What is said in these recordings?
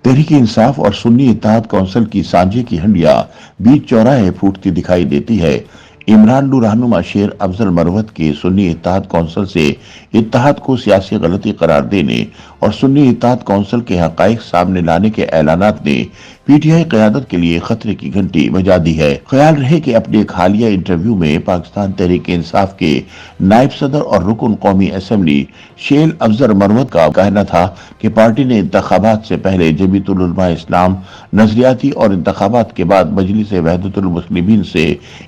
तहरीक इंसाफ और सुन्नी इत्तेहाद कौंसिल की सांझे की हंडिया बीच चौराहे फूटती दिखाई देती है। इमरान रहनुमा शेर अफजल मरवत के सुन्नी इत्तेहाद कौंसिल से इत्तेहाद को सियासी गलती करार देने और सुन्नी इत्तेहाद कौंसिल के हकाइक सामने लाने के ऐलानात ने पीटीआई क़यादत के लिए खतरे की घंटी बजा दी है। ख्याल रहे कि अपने एक हालिया इंटरव्यू में पाकिस्तान तहरीक इंसाफ के नायब सदर और रुकन कौमी असम्बली शेर अफजल मरवत का कहना था कि पार्टी ने इंतखाबात से पहले जमीयतुल उलमा इस्लाम, नजरियाती और इंतखाबात के बाद मजलिस वहदतुल मुस्लिमीन से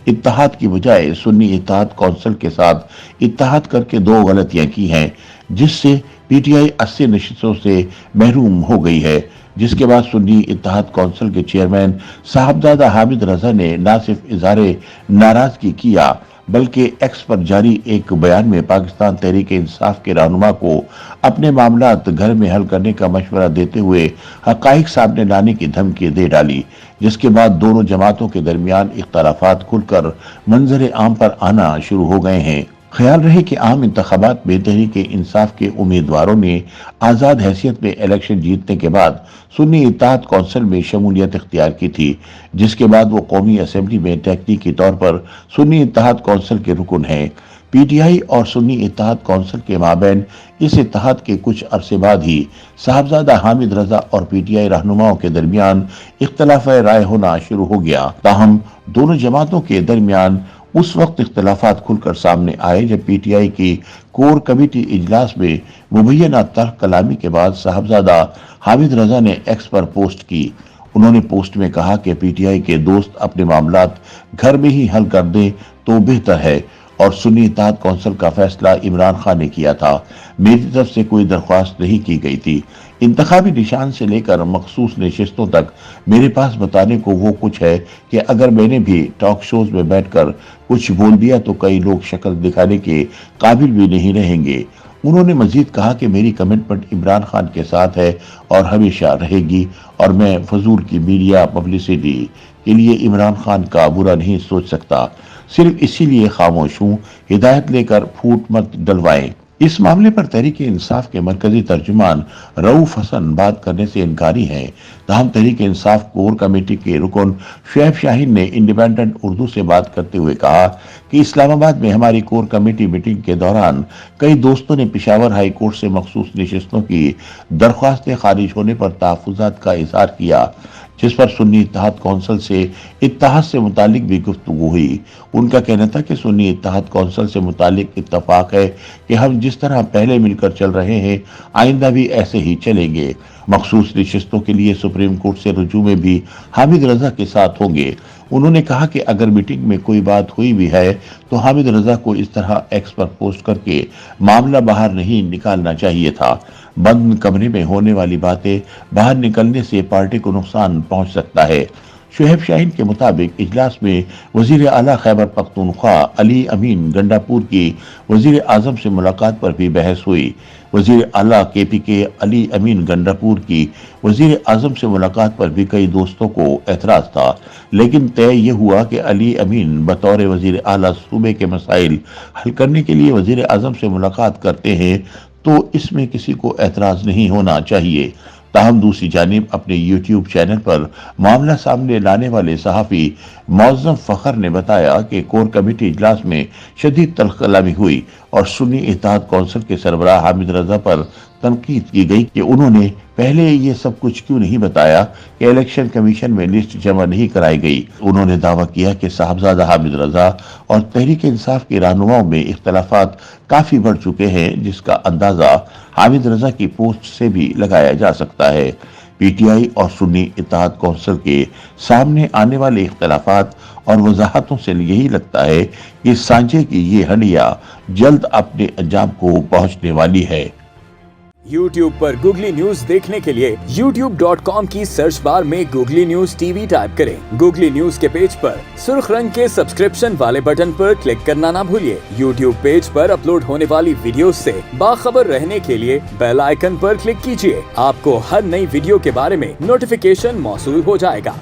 इत्तेहाद की बजाय सुन्नी इत्तेहाद कौंसिल के साथ इत्तेहाद करके दो गलतियां की हैं, जिससे पीटीआई 80 नशिस्तों से महरूम हो गई है। जिसके बाद सुन्नी इत्तेहाद कौंसिल के चेयरमैन साहबजादा हामिद रजा ने न सिर्फ इजहार नाराजगी किया बल्कि एक्स पर जारी एक बयान में पाकिस्तान तहरीक इंसाफ के रहनुमा को अपने मामलात घर में हल करने का मशवरा देते हुए हकाइक सामने लाने की धमकी दे डाली, जिसके बाद दोनों जमातों के दरमियान इख्तलाफात खुलकर मंजर आम पर आना शुरू हो गए हैं। ख्याल रहे कि आम इंतखाबात में तहरीक इंसाफ के उम्मीदवारों ने आज़ाद हैसियत में इलेक्शन जीतने के बाद सुन्नी इत्तेहाद कौंसिल में शमूलियत इख्तियार की थी, जिसके बाद वो कौमी असम्बली में तकनीकी तौर पर सुन्नी इत्तेहाद कौंसिल के रुकन हैं। पीटीआई और सुन्नी इत्तेहाद कौंसिल के माबैन इस इत्तेहाद के कुछ अरसे बाद ही साहबजादा हामिद रजा और पीटीआई रहनुमाओं के दरमियान इख्तलाफ राय होना शुरू हो गया। ताहम दोनों जमातों के दरमियान उस वक्त इख्तलाफात खुलकर सामने आए जब पीटीआई की कोर कमेटी इजलास में मुबैना तर्क कलामी के बाद साहबजादा हामिद रजा ने एक्स पर पोस्ट की। उन्होंने पोस्ट में कहा कि पीटीआई के दोस्त अपने मामलात घर में ही हल कर दें तो बेहतर है और सुन्नी इत्तेहाद कौंसिल का फैसला इमरान खान ने किया था। मेरी तरफ से कोई दरख्वास्त नहीं की गई थी। इंतखाबी निशान से लेकर मखसूस नशिस्तों तक मेरे पास बताने को वो कुछ है कि अगर मैंने भी टॉक शोज में बैठकर कुछ बोल दिया तो कई लोग शक्ल दिखाने के काबिल भी नहीं रहेंगे। उन्होंने मजीद कहा कि मेरी कमिटमेंट इमरान खान के साथ है और हमेशा रहेगी और मैं फजूल की मीडिया पब्लिसिटी के लिए इमरान खान का बुरा नहीं सोच सकता। सिर्फ इसीलिए खामोश हूँ, हिदायत लेकर फूट मत डलवाएं। इस मामले पर तहरीक इंसाफ के मरकजी तर्जुमान रऊफ हसन बात करने से इनकारी हैं। ताहम तहरीक इंसाफ कोर कमेटी के रुकन शुएब शाहीन ने इंडिपेंडेंट उर्दू से बात करते हुए कहा कि इस्लामाबाद में हमारी कोर कमेटी मीटिंग के दौरान कई दोस्तों ने पेशावर हाई कोर्ट से मखसूस नशिस्तों की दरख्वास्तें खारिज होने पर तहफ़्फ़ुज़ात का इज़हार किया, जिस पर सुन्नी इत्तेहाद कौंसिल से इत्तेहाद से मुतालिक भी गुफ्तगू हुई। उनका कहना था कि सुन्नी इत्तेहाद कौंसिल से मुतालिक इत्तफाक है कि हम जिस तरह पहले मिलकर चल रहे हैं आइंदा भी ऐसे ही चलेंगे। मखसूस नशिस्तों के लिए सुप्रीम कोर्ट से रुजू में भी हामिद रजा के साथ होंगे। उन्होंने कहा कि अगर मीटिंग में कोई बात हुई भी है तो हामिद रजा को इस तरह एक्स पर पोस्ट करके मामला बाहर नहीं निकालना चाहिए था। बंद कमरे में होने वाली बातें बाहर निकलने से पार्टी को नुकसान पहुंच सकता है। शुएब शाहीन के मुताबिक इजलास में वजीर आला खैबर पख्तूनख्वा अली अमीन गंडापुर की वजीर आजम से मुलाकात पर भी बहस हुई। वजीर आला केपीके अली अमीन गंडापुर की वजीर आजम से मुलाकात पर भी कई दोस्तों को एतराज था, लेकिन तय ये हुआ कि अली अमीन बतौर वजीर आला सूबे के मसाइल हल करने के लिए वजीर आजम से मुलाकात करते हैं तो इसमें किसी को एतराज नहीं होना चाहिए। ताहम दूसरी जानिब अपने यूट्यूब चैनल पर मामला सामने लाने वाले सहाफ़ी मौज़म फ़खर ने बताया कि कोर कमेटी इजलास में शदीद तल्ख़ कलामी हुई और सुन्नी इत्तेहाद कौंसिल के सरबराह हामिद रजा पर तनकीद की गई कि उन्होंने पहले ये सब कुछ क्यों नहीं बताया कि इलेक्शन कमीशन में लिस्ट जमा नहीं कराई गई। उन्होंने दावा किया कि साहबजादा हामिद रजा और तहरीक इंसाफ के रहनुमाओं में इख्तलाफात काफ़ी बढ़ चुके हैं, जिसका अंदाज़ा हामिद रजा की पोस्ट से भी लगाया जा सकता है। पीटीआई और सुन्नी इत्तेहाद कौंसिल के सामने आने वाले इख्तलाफात और वजाहतों से यही लगता है कि सांझे की ये हंडिया जल्द अपने अंजाम को पहुंचने वाली है। YouTube पर गूगली न्यूज देखने के लिए youtube.com की सर्च बार में गूगली न्यूज टीवी टाइप करें। गूगली न्यूज के पेज पर सुर्ख रंग के सब्सक्रिप्शन वाले बटन पर क्लिक करना ना भूलिए। YouTube पेज पर अपलोड होने वाली वीडियो से बाखबर रहने के लिए बेल आइकन पर क्लिक कीजिए। आपको हर नई वीडियो के बारे में नोटिफिकेशन मौसूल हो जाएगा।